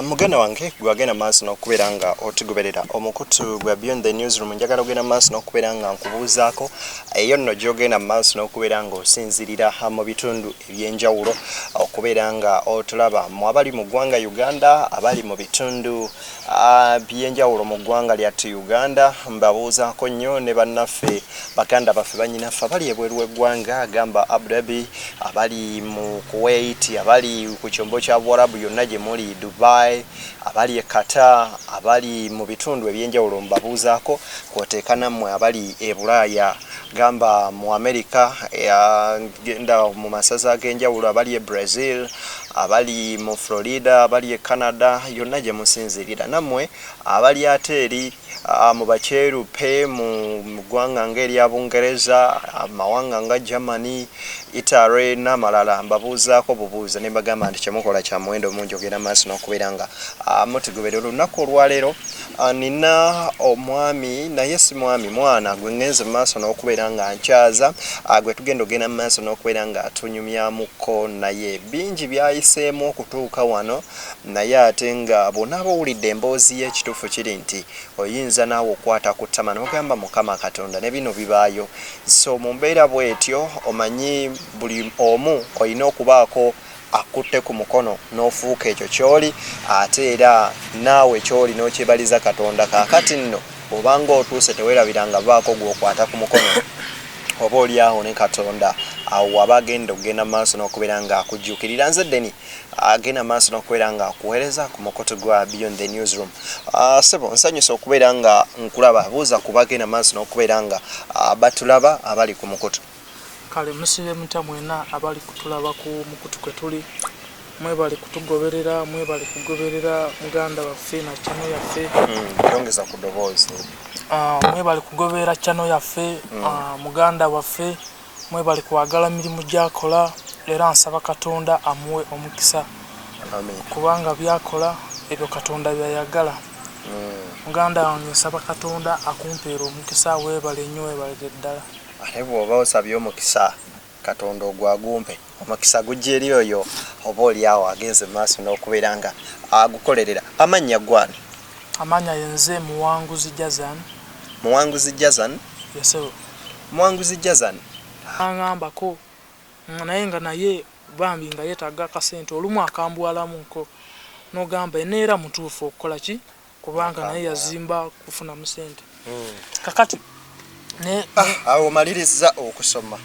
Muganda wange gwagenda maaso n'okubeera nga otugoberera omukutu gwa Beyond the Newsroom njagala ogenda maaso n'okubeera nga nkubuuzaako eyo nno gy'ogenda maaso n'okubeera nga osinzirira mu bitundu eby'enjawulo okubeera nga otulaba mu abali mu ggwanga Uganda abali mu bitundu by'enjawulo mu ggwanga lyattu Uganda mbabuuzaako nnyo ne bannaffe baganda baffe bannyinaffe abali ebweru w'eggwanga agamba Abu Dhabi abali mu Kuwait abali ku kyombo kya Buwarabu yonna gye muli Dubai abali Qatar abali mu bitundu ebyenjawulo mbabuuzaako kwoteeka nammwe abali e Bulaaya gamba mu America genda mu masaza ag'enjawulo abali e Brazil abali mu Florida abali e Canada yonna gye musinzirira nammwe abali ate eri mu bakyerupe mu ggwanga ng'erya Bungereza amawanga nga Germany Italy n'amalala mbabuuzaako bubuuza ne mbagamba nti kyemukola kya muwendo mungi ogenda maaso n'okubeera nga mutugoberera olunaku olwaleero nina omwami naye si mwami mwana gwe ngenze maaso n'okubeera nga nkyaza gwe tugenda ogenda maaso n'okubeera nga tunyumyamuko naye bingi byayiseemu okutuuka wano naye ate nga bonna abawulidde emboozi y'ekituufu kiri nti oyinza naawe okwata ku ttama n'ogamba Mukama Katonda ne bino bibaayo so mu mbeera bw'etyo omanyi buli omu olina okubaako akutte ku mukono n'ofuuka ekyo kyoli ate era naawe kyoli n'okyebaliza Katonda kaakati nno obanga otuuse teweerabiranga baako gw'okwata ku mukono oba oli awo ne Katonda awo aba agenda okugenda maaso n'okubeera nga akujjuukirira nze Deni agenda maaso n'okubeera nga akuweereza ku mukutu gwa Beyond the Newsroom. Sebo nsanyusa okubeera nga nkulaba buuza kuba agenda maaso n'okubeera nga batulaba abali ku mukutu. Kale musibe muta mwena abali kutulaba ku mukutu kwe tuli mwebali kutugoberera mwebali kugoberera muganda waffe na channel yaffe ongeza ku ddoboozi mwebali kugoberera channel yaffe muganda waffe mwebali kwagala mirimu gyakola era nsaba Katonda amuwe omukisa amen kubanga byakola ebyo Katonda byayagala muganda wange nsaba Katonda akumpeera omukisa webale nnyo webale ddala ate bw'oba osabye omukisa Katonda ogwagumpe omukisa gujja eri oyo oba oli awo agenze maaso n'okubeera nga agukolerera amannya gwani amanya yenze Muwanguzi Jazan Muwanguzi Jazan yeso Muwanguzi Jazan angambako naye nga naye bambi nga yeetaaga akasente olumu akambwalamu nko n'ogamba eneera mutuufu okukola ki kubanga naye yazimba kufuna mu sente kakati awo maliriza okusoma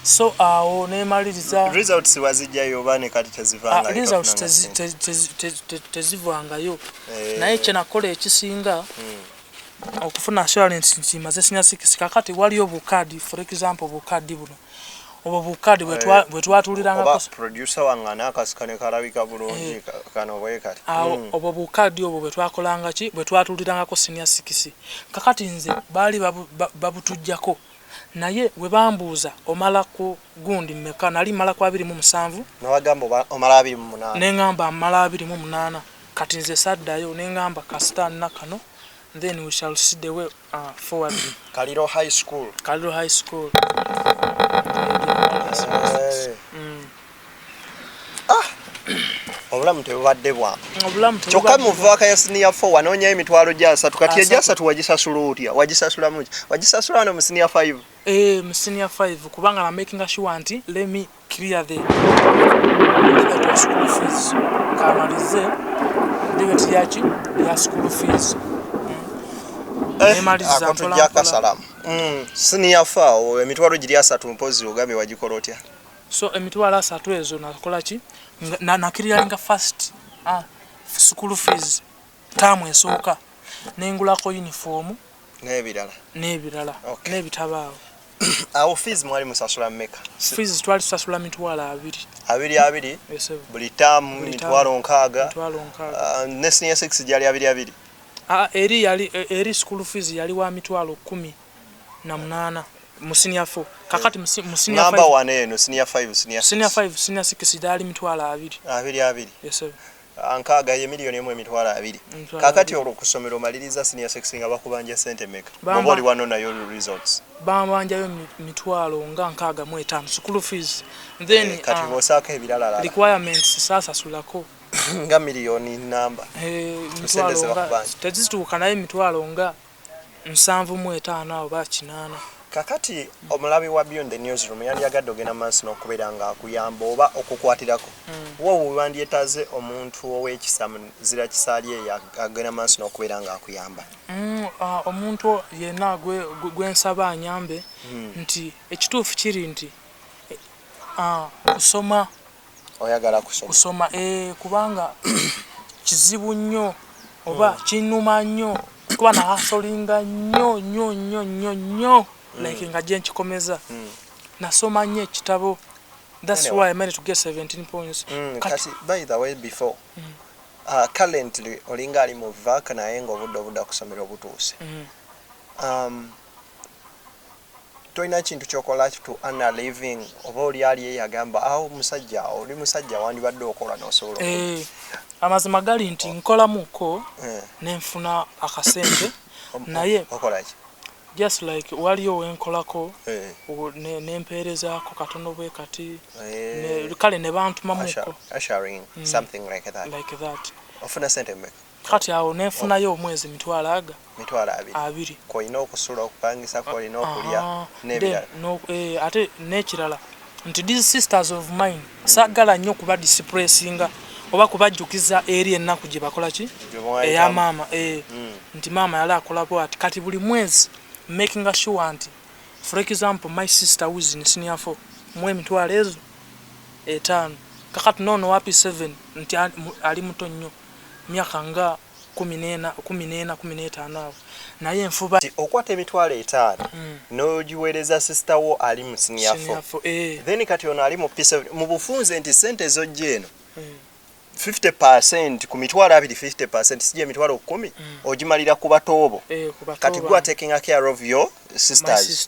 so awo ne maliriza results wazijjayo bane kati tezivanga results tezivangayo naye kye nakola ekisinga okufuna assurance nti maze senior 6 kakati wali obukadi for example obukadi buno obo bukadi bwe twatuliranga ko producer wangana akasikane karabika bulungi kano bwekati obo bukadi obo bwe twakolanga ki bwe twatuliranga ko senior 6 kakati nze bali babutujjako naye we bambuuza omala ku gundi mmeka nali mala ku 27 nawagamba omala 28 nengamba mala 28 kati nze saddayo nengamba kasita nakano then we shall see the way forward. Kaliro High School. Kaliro High School. Obulamu tebubadde bwa. Obulamu kyokka mu vaaka ya senior 4 wanoonya emitwalo gya 3 kati ejja 3 wagisasula otya wagisasula muki wagisasula no mu senior 5 mu senior 5 kubanga na making sure nti let me clear the school fees kamalize debit yachi ya school fees senior 4 emitwalo giri 3 mpozi ogambe wagikola otya so emitwalo 3 ezo nakola ki nakiriringa first school fees tamu esooka nengulako uniform n'ebirala n'ebitabaawo awo fees mwali musasula mmeka fees twali tusasula mitwalo 2 buli tamu mitwalo 6 ne senior 6 gyali 2 eri school fees yali wa mitwalo 18 mu senior 4 kakati mu senior 5 number 1 eno senior 5 senior 5 senior 6 dali mitwalo 2 yes sir ankaga ye milioni emwe emitwalo 2 kakati olukusomero maliriza senior 6 nga bakubanja sente meka boboli wano nayo results bambanja yo mitwalo nga nkaga mu 5 school fees then kati bosaka ebirala requirements sasa sulako nga miliyoni namba mitwalo nga tezituuka naye mitwalo nga 75 oba 8. kakati omulabi wa Beyond the Newsroom yandiyagadde ogenda maaso n'okubeera nga akuyamba oba okukwatirako wowe wandyetaze omuntu ow'ekisa muzira kisaali eyo agenda maaso n'okubeera nga akuyamba omuntu yenna gwensaba anyambe nti ekituufu kiri nti kusoma oyagala kusoma kubanga kizibu nnyo oba kinuma nnyo kuba nahasolinga nnyo like nga je nkikomeza nasoma nnyo ekitabo. That's why I managed to get 17 points. Kasi by the way before currently olinga ali mu vaka naye nga obudde kusomera obutuuse toina kintu kyokola to ana living oba oli ali yagamba awo musajja oli musajja wandibadde okola n'osobola amazima gali nti nkolamuko nenfuna akasente naye okolaki just like waliyo wenkolako nempeerezaako katono bwe kati kale ne bantumamuko ushering something like that ofuna sente mmeka kati awo nenfunayo omwezi mitwalo abiri koina okusula okupangisa kolina okulya n'ebirala ate n'ekirala nti these sisters of mine saagala nnyo kuba dispressinga oba kubajjukiza eri ennaku gye bakola ki eya maama nti maama yali akolako ati kati buli mwezi making sure nti for example my sister who is in senior 4 mwe mitwalo ezo 5 kakati nono wapi 7 nti ali muto nnyo myaka nga 14-15 naye enfuba okwata emitwalo 5 n'ogiweereza sister wo ali mu senior 4 then kati ono ali mu P7 mu bufunze nti sente zojja eno 50% ku mitwalo 50% sije emitwalo 10 ogimalira ku batoobo kati gwa taking care of your sisters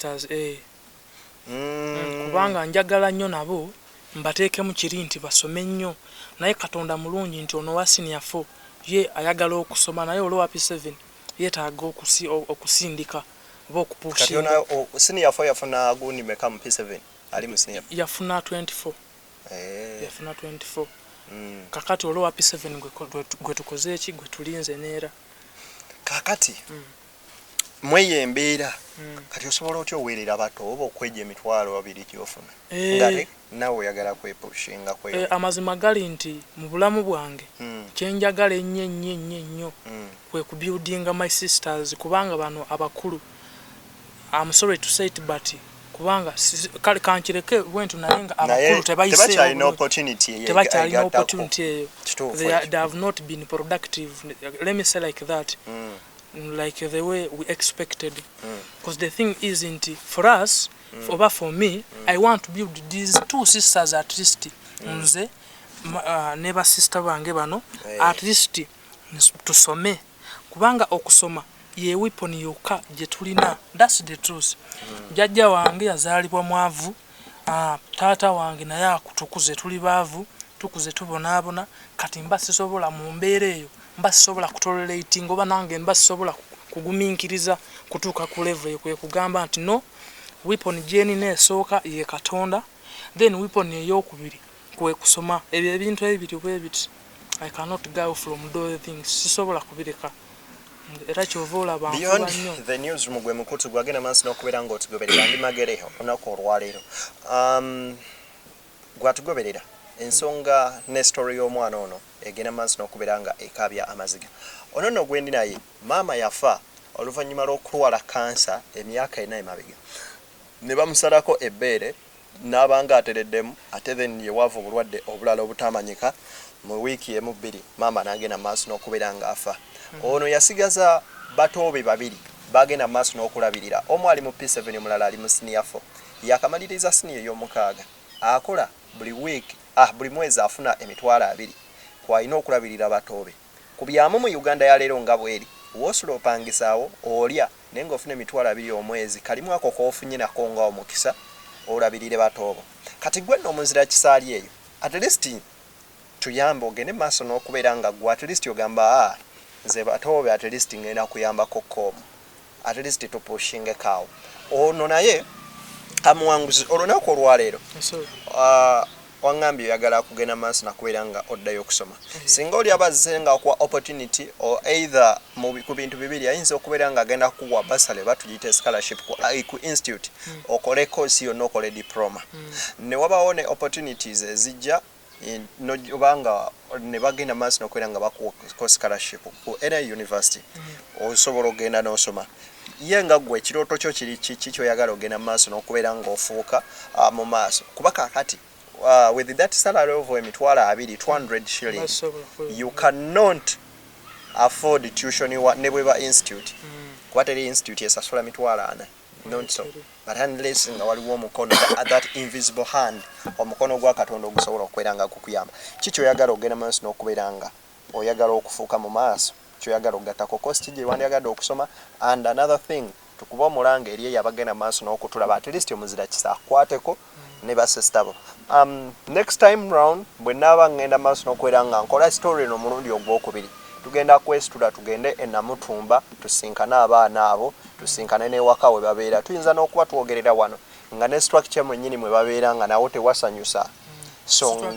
kubanga njagala nnyo nabo mbateeke mu kiri nti basome nnyo naye Katonda mulungi nti ono wa senior 4 ye ayagala okusoma naye olwo wa P7 yeetaaga okusindika oba okupushinga. Kati ono senior 4 yafuna gundi meka mu P7 ali mu senior yafuna 24 yafuna 24 kakati olwo wa P7 gwe tukoze eki gwe tulinze neera kakati mweye embeera kati osobola otyo oweerera bato oba okweja emitwalo 2 gyofuna ngate nawe oyagala kwepushinga kwe amazima gali nti mu bulamu bwange kyenjagala ennyo kwe kubuildinga my sisters kubanga bano abakulu I'm sorry to say it but kubanga kale kankireke bwentu naye nga abakulu tebakyalina opportunity eyo they have not been productive, let me say like that. Like the way we expected because the thing isn't for us for me I want to build these 2 sisters at least nze neba sister bange bano at least tusome kubanga okusoma ye weapon yoka je tulina. That's the truth. Jajja wange yazalibwa mwavu tata wange naye akutukuze tuli baavu tukuze tubonaabona kati mbasisobola mu mbeera eyo mbasisobola kutolerating oba nange mbasisobola kuguminkiriza kutuuka ku level kwe kugamba nti no weapon jeni nesooka ye Katonda then weapon eyokubiri kwe kusoma ebyo ebintu ebiri bwe biti I cannot go from those things sisobola kubireka era kyovola bantu Beyond the Newsroom gwe mukutu gwagenda maaso n'okubeera ng'otugoberera ndi magereho onako olwaleero gwatugoberera ensonga ne story y'omwana ono egenda maaso n'okubeera nga ekabya amaziga ono nno gwendi naye maama yafa oluvannyuma lw'okulwala kansa emyaka 4 emabega ne bamusalako ebbeere n'abanga atereddemu ate then ye waava obulwadde obulala obutamanyika mu wiiki emu 2 maama n'agenda maaso n'okubeera nga afa. Ono yasigaza batoobe 2 bagenda maaso n'okulabirira omu ali mu P7 omulala ali mu senior 4 yakamaliriza senior y'omukaaga akola buli week buli mwezi afuna emitwalo 2 kwalina okulabirira batoobe ku byamu mu Uganda ya leero nga bweri wosula opangisaawo olya naye ng'ofuna emitwalo 2 omwezi kalimu ako koofunye nako nga omukisa olabirire batoobo kati gwe nno omuzira kisaali eyo at least tuyambe ogende maaso n'okubeera nga gwe at least ogamba nze batoobe at least ngenda kuyambako koomu at least tupushinge kaawo ono naye amuwanguzi olunaku olwaleero wangambye oyagala kugenda maaso nakubeera nga oddayo okusoma singa oli abazze nga okuwa opportunity or either ku bintu bibiri ayinza okubeera nga agenda kuwa basale batugiyita scholarship ku institute okole course yonna okole diploma ne wabawo ne opportunities ezijja obanga ne bagenda maaso nokubeera nga bakuwa scholarship ku any university osobola okugenda n'osoma ye nga gwe ekirooto kyo kiri kiki kyoyagala ogenda maaso n'okubeera ng'ofuuka mu maaso kuba kaakati with that salary of emitwalo 200 shillings you cannot afford tuition ne bweba institute kuba teri institute esasula mitwalo 4 not so but unless nga waliwo omukono that invisible hand omukono gwa Katonda ogusobola okubeera nga gukuyamba kiki oyagala ogenda maaso n'okubeera nga oyagala okufuuka mu maaso kyoyagala ogattako cost gye wandyagadde okusoma and another thing tukuba omulanga eri yabagenda maaso n'okutulaba at least omuzira kisa akwateko ne basestabo next time round bwe naaba ngenda maaso n'okubeera nga nkola story eno omulundi ogwokubiri tugenda kwesitula tugende e Namutumba tusinkane abaana abo tusinkane n'ewaka we babeera tuyinza n'okuba twogerera wano nga ne structure mwennyini mwe babeera nga nawo tewasanyusa so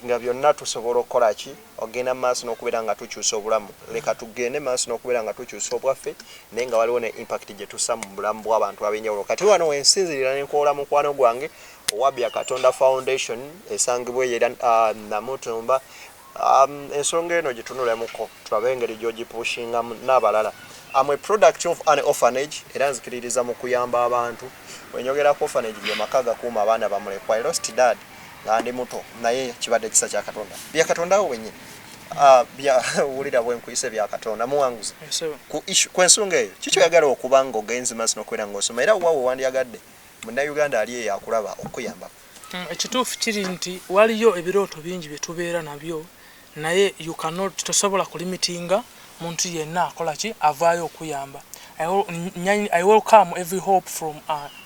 nga byonna tusobola okukola ki ogenda maaso n'okubeera nga tukyusa obulamu leka tugende maaso n'okubeera nga tukyusa obwaffe naye nga waliwo ne impact gye tussa mu bulamu bw'abantu ab'enjawulo kati wano wensinzirira n'enkola mukwano gwange owabya Katonda Foundation esangibwa era Namutumba ensonga eno gyetunulamuko tulabe engeri gy'ogipushingamu n'abalala I'm a product of an orphanage era nzikiririza mu kuyamba abantu wenyogerako orphanage gye maka gakuuma abaana bamulekwa I lost dad nga ndi muto naye kibadde kisa kya Katonda bya Katonda awo wennyini bya wulira bwe nkuyise bya Katonda muwanguzi ku ensonga eyo kiki oyagala okuba nga ogenze maaso n'okubeera ng'osoma era waawe wandyagadde Munnayuganda ali eyo akulaba okuyambako ekituufu kiri nti waliyo ebirooto bingi bye tubeera nabyo naye you cannot tosobola kulimitinga muntu yenna akola ki avaayo okuyamba I welcome every hope from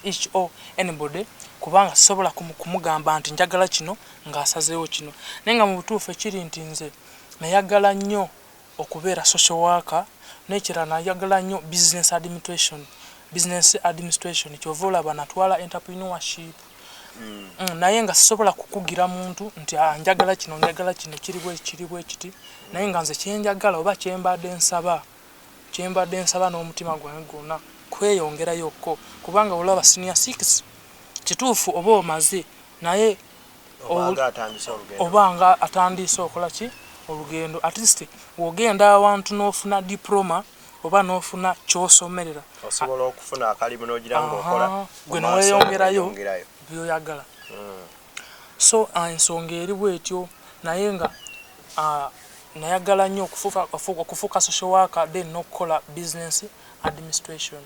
each or anybody kubanga sobola kumugamba nti njagala kino ng'asazeewo kino naye nga mu butuufu ekiri nti nze nayagala nnyo okubeera social worker n'ekirala nayagala nnyo business administration kyova olaba natwala entrepreneurship naye nga sisobola kukugira muntu nti njagala kino kiri bwe kiti naye nga nze kyenjagala oba kyembadde nsaba n'omutima gwange gwonna kweyongerayokko kubanga olaba senior 6 kituufu oba omaze naye obanga atandise okola ki olugendo at least wogenda awantu n'ofuna diploma oba n'ofuna kyosomerera osobola okufuna akalimu n'ogira ng'okola gwe neweyongerayo byoyagala so ensonga eri bwetyo naye nga nayagala nnyo okufuuka social worker then n'okukola business administration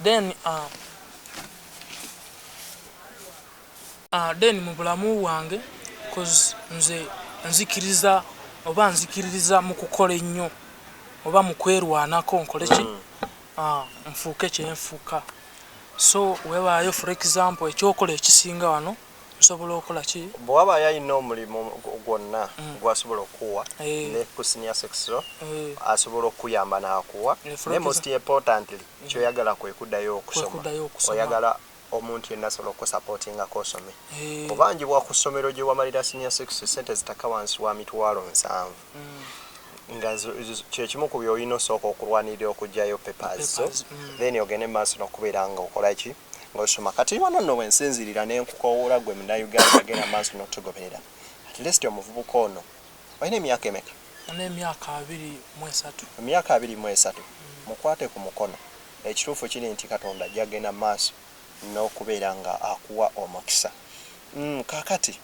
then mu bulamu bwange cause nze nzikiririza mu kukola ennyo oba mu kwerwanako nkole ki nfuuke kyenfuuka so webaayo for example ekyokola ekisinga wano nsobola okukola ki bw'abaayo alina omulimu gwonna gwasobola okuwa ne ku senior section asobola okuyamba n'akuwa naye most importantly kyoyagala kwe kuddayo okusoma oyagala omuntu yenna asobola okusupportingako osome obanjibwa ku ssomero gye wamalira senior section sente zitaka wansi wa mitwalo 7 nga kyekimu ku byolina osooka okulwanirira okugyayo papers then ogende maaso n'okubeera nga okola ki ng'osoma kati wano nno wensinzirira n'enkukowoola gwe Munnayuganda agenda maaso n'otugoberera at least omuvubuka ono olina emyaka emeka? Emyaka 23. Emyaka 23 mukwate ku mukono ekituufu kiri nti Katonda gyagenda maaso n'okubeera nga akuwa omukisa kaakati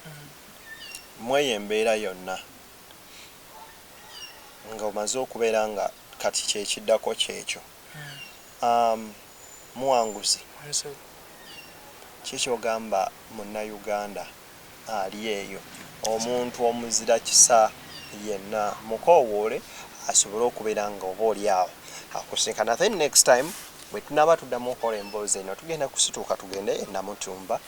mweyo embeera yonna nga omaze okubeera nga kati kyekiddako kyekyo muwanguzi kikyogamba Munnayuganda ali eyo omuntu omuzira kisa yenna mukowoole asobole okubeera nga oba oli awo akusinkana then next time bwe tunaaba tuddamu okukola emboozi eno tugenda kusituuka tugende e Namutumba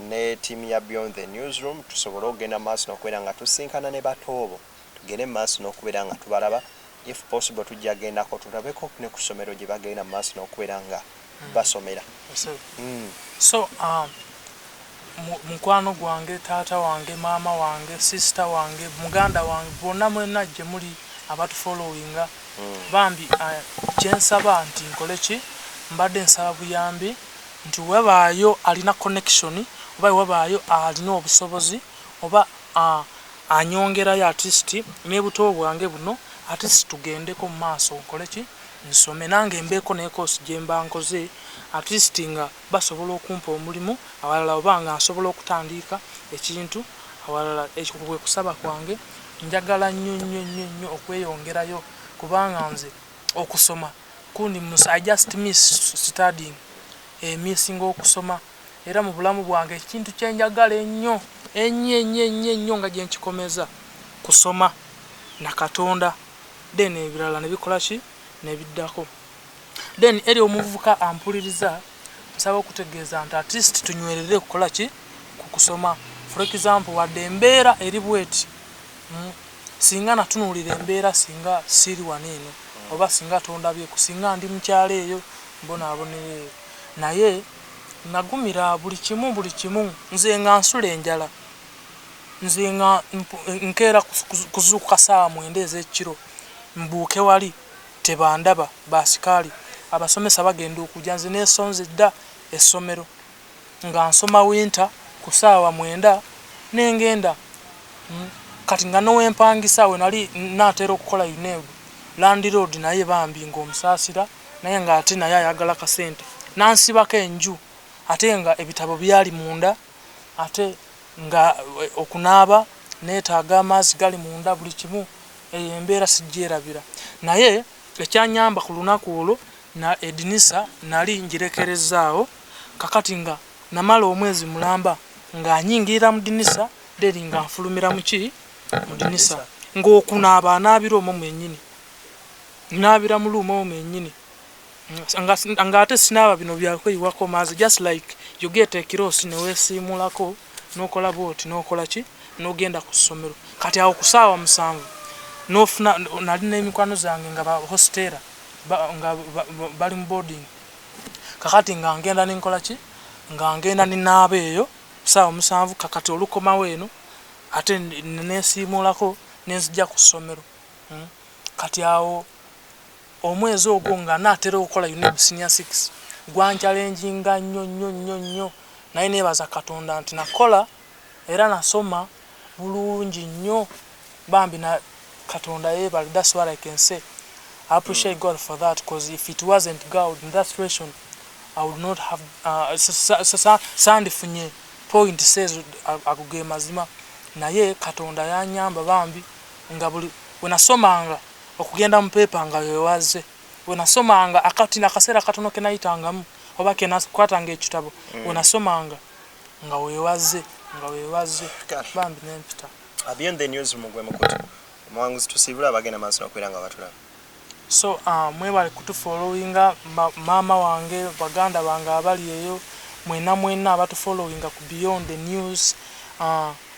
ne tiimu ya Beyond the Newsroom tusobole okugenda maaso n'okubeera nga tusinkana ne batoobo tugende maaso n'okubeera nga tubalaba if possible tujja gendako tulabeko ne ku ssomero gye bagenda maaso n'okubeera nga basomera so mukwano gwange taata wange maama wange sister wange muganda wange bonna mwenna gye muli abatufollowinga bambi kyensaba nti nkole ki mbadde nsaba buyambi nti webaayo alina connection oba webaayo alina obusobozi oba anyongerayo artist n'ebuto bwange buno artist tugendeko mu maaso nkole ki nsome nange mbeeko n'ekoosi gye mba nkoze artist nga basobola okumpa omulimu awalala oba nga nsobola okutandika ekintu awalala ekyo kusaba kwange njagala nnyo okweyongerayo kubanga nze okusoma kundi I just miss studying missing okusoma era mu bulamu bwange ekintu kyenjagala ennyo nga gye nkikomeza kusoma na Katonda then ebirala ne bikola ki nebiddako then eri omuvubuka ampuliriza nsaba okutegeeza nti artist tunywerere kukola ki kukusoma for example wadde embeera eri bweti singa natunuulira embeera singa siri waneeno oba singa tondabye kusinga ndi mukyalo eyo mbonaabonere naye nagumira buli kimu nze nga nsula enjala nze nga nkeera kuzuuka saawa 9 ez'ekiro mbuuke wali tebandaba basikaali abasomesa bagenda okujja nze neesonze dda essomero nga nsoma winter ku saawa 9 nengenda kati nga nowempangisa we nali naatera okukola UNEB landlord naye bambi ng'omusaasira naye nga ate naye ayagala kasente nansibako enju ate nga ebitabo byali munda ate nga okunaaba neetaaga amazzi gali munda buli kimu embeera sigyerabira naye ekyanyamba ku lunaku olwo na edinisa nali njirekerezaawo kakati nga namala omwezi mulamba nga nyingirira mu dinisa deri nga nfulumira muki mu dinisa ng'okunaaba anaabira omwo mwennyini naabira mu luuma omwo mwennyini nga ate sinaaba bino byakweyiwako maazi just like you get a kirosi neweesiimulako n'okola bwoti n'okola ki n'ogenda ku ssomero kati awo ku saawa 7 n'ofuna nali n'emikwano zange nga ba hostera nga bali mu boarding kakati nga ngenda n'enkola ki nga ngenda n'inaaba eyo saawa 7 kakati olukomawo eno ate neesiimulako nenzijja ku ssomero kati awo omwezi ogwo nga naatera okukola UNEB senior 6 gwanchalenjinga nnyo naye neebaza Katonda nti nakola era nasoma bulungi nnyo bambi na Katonda yeebale. That's what I can say. I appreciate God for that, because if it wasn't God in that situation, I would not have sandifunye point says aguge mazima naye Katonda yanyamba bambi nga buli wenasomanga okugenda mu paper nga yewaze wenasomanga akati nakasera katono kenayitangamu oba kenakwatanga ekitabo wenasomanga nga wewaze bambi nempita. Beyond the news mugwe mukutu mwanguzi tusibula bagenda maaso nokwiranga batula. So mwebale kutufollowinga mama wange baganda bange abali eyo mwena abatufollowinga ku Beyond the News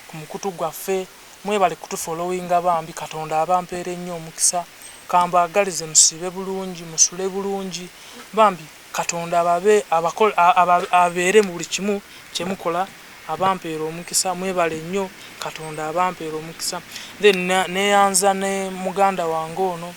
ku mukutu gwaffe mwebale kutufollowinga bambi Katonda abampeere nnyo omukisa kamba agalize musibe bulungi musule bulungi bambi Katonda abeere mu buli kimu kyemukola abampeera omukisa mwebale nnyo Katonda abampeera omukisa. Then neyanza ne muganda wange ono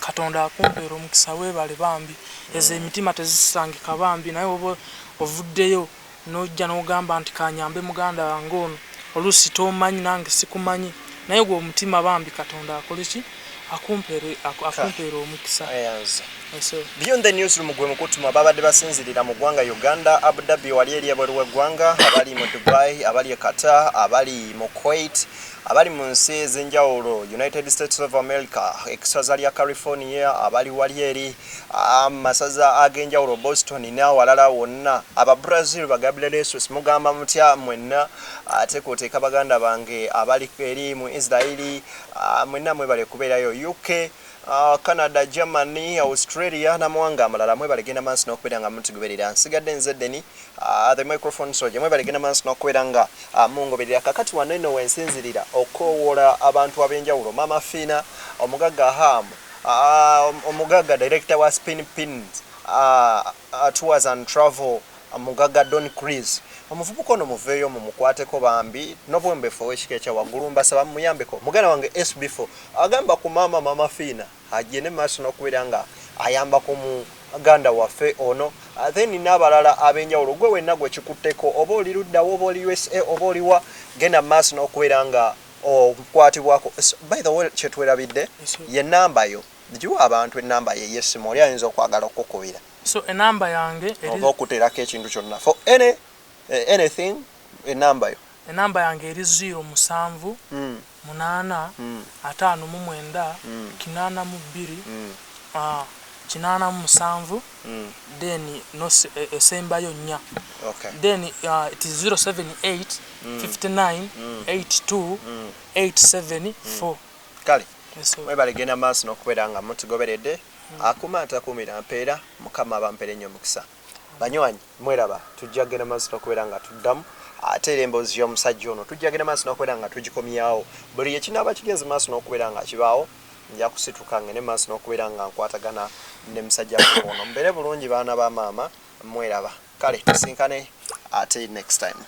Katonda akumpeera omukisa weebale bambi ezo emitima tezisangika bambi naye oba ovuddeyo n'ojja n'ogamba nti kanyambe muganda wange ono oluusi tomanyi nange sikumanyi naye gwe omutima bambi Katonda akole ki akumpeera omukisa. Beyond the News mugwe mukutuma babadde basinzirira mu ggwanga Uganda, Abu Dhabi wali eri ebweru w'eggwanga, abali mu Dubai, abali Qatar, abali mu Kuwait, abali mu nsi ez'enjawulo United States of America, eksaza lya California, abali wali eri masaza ag'enjawulo Boston n'awalala wonna, aba Brazil bagabire lesos mugamba mutya mwenna ate kwoteeka baganda bange abali eri mu Israeli mwenna mwebale kubeerayo UK, Canada, Germany, Australia namawanga amalala mwebalegenda mansi n'okubeera nga mutugoberera nsigadde nze Deni the microphone soja mwebalegenda mansi n'okubeera nga mungoberera kakati wano eno wensinzirira okoowola abantu ab'enjawulo Mama Fina omugagga Ham omugagga director wa Spin Pins Tours and Travel omugagga Don Chris omuvubuka ono muveeyo mumukwateko bambi n'obwembefu ow'ekika ekya waggulu mbasaba muyambeko muganda wange SB4 agamba ku mama Fiina agende maaso n'okubeera nga ayamba ku muganda waffe ono then n'abalala ab'enjawulo gwe wenna gwe kikutteko oba oli luddawo oba oli USA oba oliwa genda maaso n'okubeera nga okukwatibwako. By the way kyetwerabidde ye namba yo jiwa abantu enamba ye yesimu oli ayinza okwagala okukubira so enamba yange oba okuteerako ekintu kyonna for anything enamba yo enamba yange eri 07 8 59 827 then no esembayo nnya then it is 078 59 82 874 kale mwebale genda maaso n'okubeera nga mutugoberedde akuma atakumira mpeera mukama abampere nnyo mukisa banywanyi mweraba tujja genda maaso n'okubeera nga tuddamu ate era emboozi y'omusajja ono tujja genda maaso n'okubeera nga tugikomyawo buli ekinaaba kigeze maaso n'okubeera nga kibaawo nja kusitukange ne maaso n'okubeera nga nkwatagana ne musajja ono mbeere bulungi baana ba maama mweraba kale tusinkane ate next time.